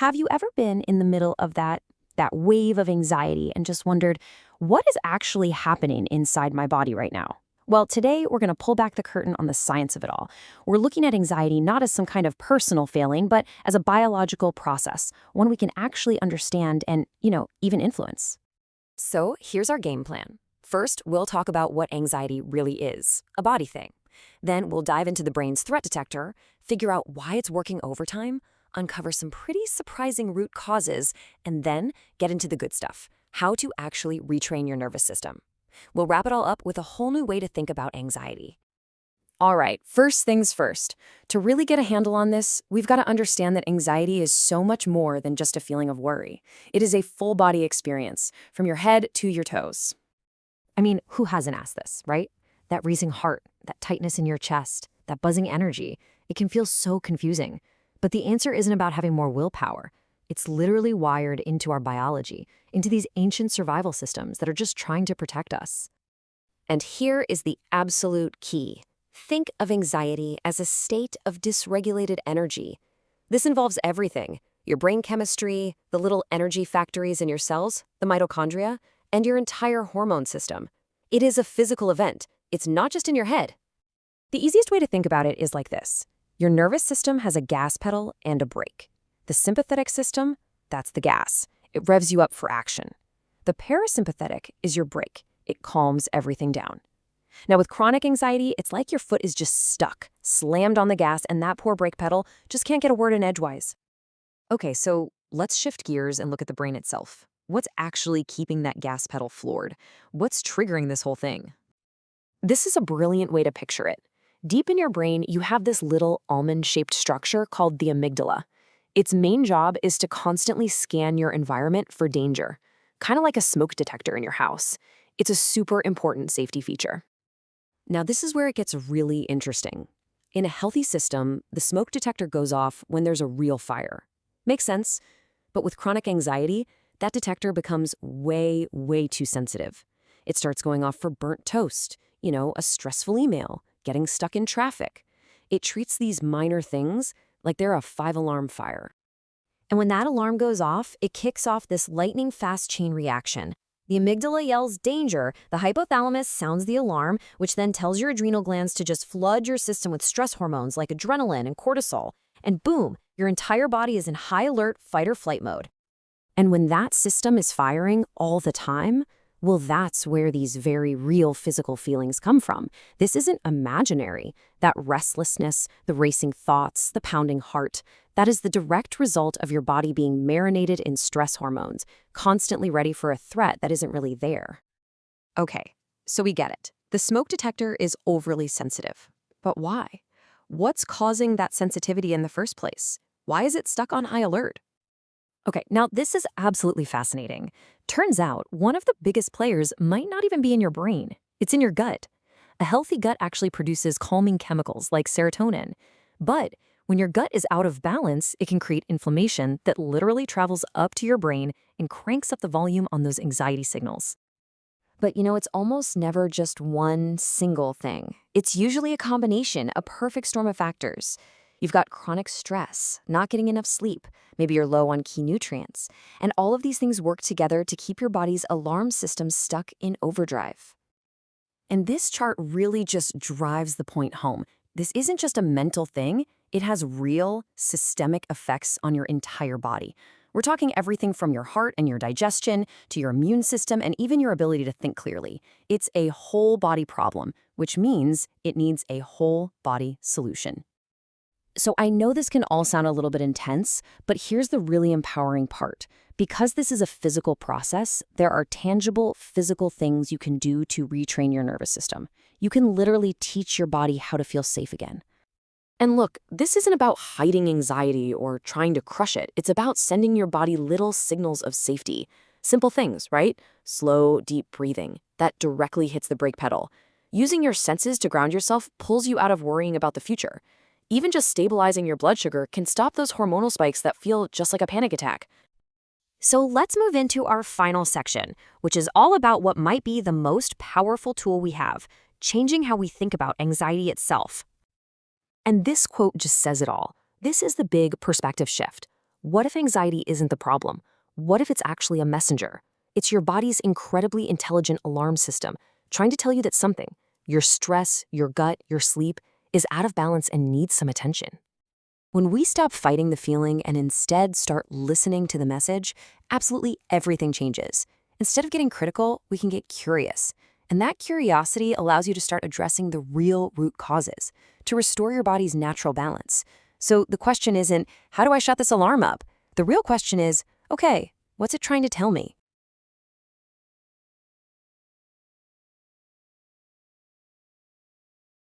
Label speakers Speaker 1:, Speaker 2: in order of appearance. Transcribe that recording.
Speaker 1: Have you ever been in the middle of that wave of anxiety and just wondered, what is actually happening inside my body right now? Well, today we're going to pull back the curtain on the science of it all. We're looking at anxiety not as some kind of personal failing, but as a biological process, one we can actually understand and, even influence.
Speaker 2: So here's our game plan. First, we'll talk about what anxiety really is, a body thing. Then we'll dive into the brain's threat detector, figure out why it's working overtime, uncover some pretty surprising root causes, and then get into the good stuff, how to actually retrain your nervous system. We'll wrap it all up with a whole new way to think about anxiety. All right, first things first. To really get a handle on this, we've got to understand that anxiety is so much more than just a feeling of worry. It is a full-body experience, from your head to your toes.
Speaker 1: I mean, who hasn't asked this, right? That racing heart, that tightness in your chest, that buzzing energy, it can feel so confusing. But the answer isn't about having more willpower. It's literally wired into our biology, into these ancient survival systems that are just trying to protect us.
Speaker 2: And here is the absolute key. Think of anxiety as a state of dysregulated energy. This involves everything: your brain chemistry, the little energy factories in your cells, the mitochondria, and your entire hormone system. It is a physical event. It's not just in your head.
Speaker 1: The easiest way to think about it is like this. Your nervous system has a gas pedal and a brake. The sympathetic system, that's the gas. It revs you up for action. The parasympathetic is your brake. It calms everything down. Now, with chronic anxiety, it's like your foot is just stuck, slammed on the gas, and that poor brake pedal just can't get a word in edgewise.
Speaker 2: Okay, so let's shift gears and look at the brain itself. What's actually keeping that gas pedal floored? What's triggering this whole thing?
Speaker 1: This is a brilliant way to picture it. Deep in your brain, you have this little almond-shaped structure called the amygdala. Its main job is to constantly scan your environment for danger, kind of like a smoke detector in your house. It's a super important safety feature.
Speaker 2: Now, this is where it gets really interesting. In a healthy system, the smoke detector goes off when there's a real fire. Makes sense. But with chronic anxiety, that detector becomes way, way too sensitive. It starts going off for burnt toast, a stressful email, getting stuck in traffic. It treats these minor things like they're a 5-alarm fire.
Speaker 1: And when that alarm goes off, it kicks off this lightning-fast chain reaction. The amygdala yells danger, the hypothalamus sounds the alarm, which then tells your adrenal glands to just flood your system with stress hormones like adrenaline and cortisol. And boom, your entire body is in high alert fight or flight mode. And when that system is firing all the time, well, that's where these very real physical feelings come from. This isn't imaginary. That restlessness, the racing thoughts, the pounding heart, that is the direct result of your body being marinated in stress hormones, constantly ready for a threat that isn't really there.
Speaker 2: Okay, so we get it. The smoke detector is overly sensitive. But why? What's causing that sensitivity in the first place? Why is it stuck on high alert?
Speaker 1: Okay, now this is absolutely fascinating. Turns out one of the biggest players might not even be in your brain. It's in your gut. A healthy gut actually produces calming chemicals like serotonin. But when your gut is out of balance, it can create inflammation that literally travels up to your brain and cranks up the volume on those anxiety signals. But it's almost never just one single thing. It's usually a combination, a perfect storm of factors. You've got chronic stress, not getting enough sleep, maybe you're low on key nutrients, and all of these things work together to keep your body's alarm system stuck in overdrive. And this chart really just drives the point home. This isn't just a mental thing, it has real, systemic effects on your entire body. We're talking everything from your heart and your digestion to your immune system and even your ability to think clearly. It's a whole body problem, which means it needs a whole body solution. So I know this can all sound a little bit intense, but here's the really empowering part. Because this is a physical process, there are tangible physical things you can do to retrain your nervous system. You can literally teach your body how to feel safe again. And look, this isn't about hiding anxiety or trying to crush it. It's about sending your body little signals of safety. Simple things, right? Slow, deep breathing. That directly hits the brake pedal. Using your senses to ground yourself pulls you out of worrying about the future. Even just stabilizing your blood sugar can stop those hormonal spikes that feel just like a panic attack. So let's move into our final section, which is all about what might be the most powerful tool we have, changing how we think about anxiety itself. And this quote just says it all. This is the big perspective shift. What if anxiety isn't the problem? What if it's actually a messenger? It's your body's incredibly intelligent alarm system trying to tell you that something, your stress, your gut, your sleep, is out of balance and needs some attention. When we stop fighting the feeling and instead start listening to the message, absolutely everything changes. Instead of getting critical, we can get curious. And that curiosity allows you to start addressing the real root causes, to restore your body's natural balance. So the question isn't, how do I shut this alarm up? The real question is, okay, what's it trying to tell me?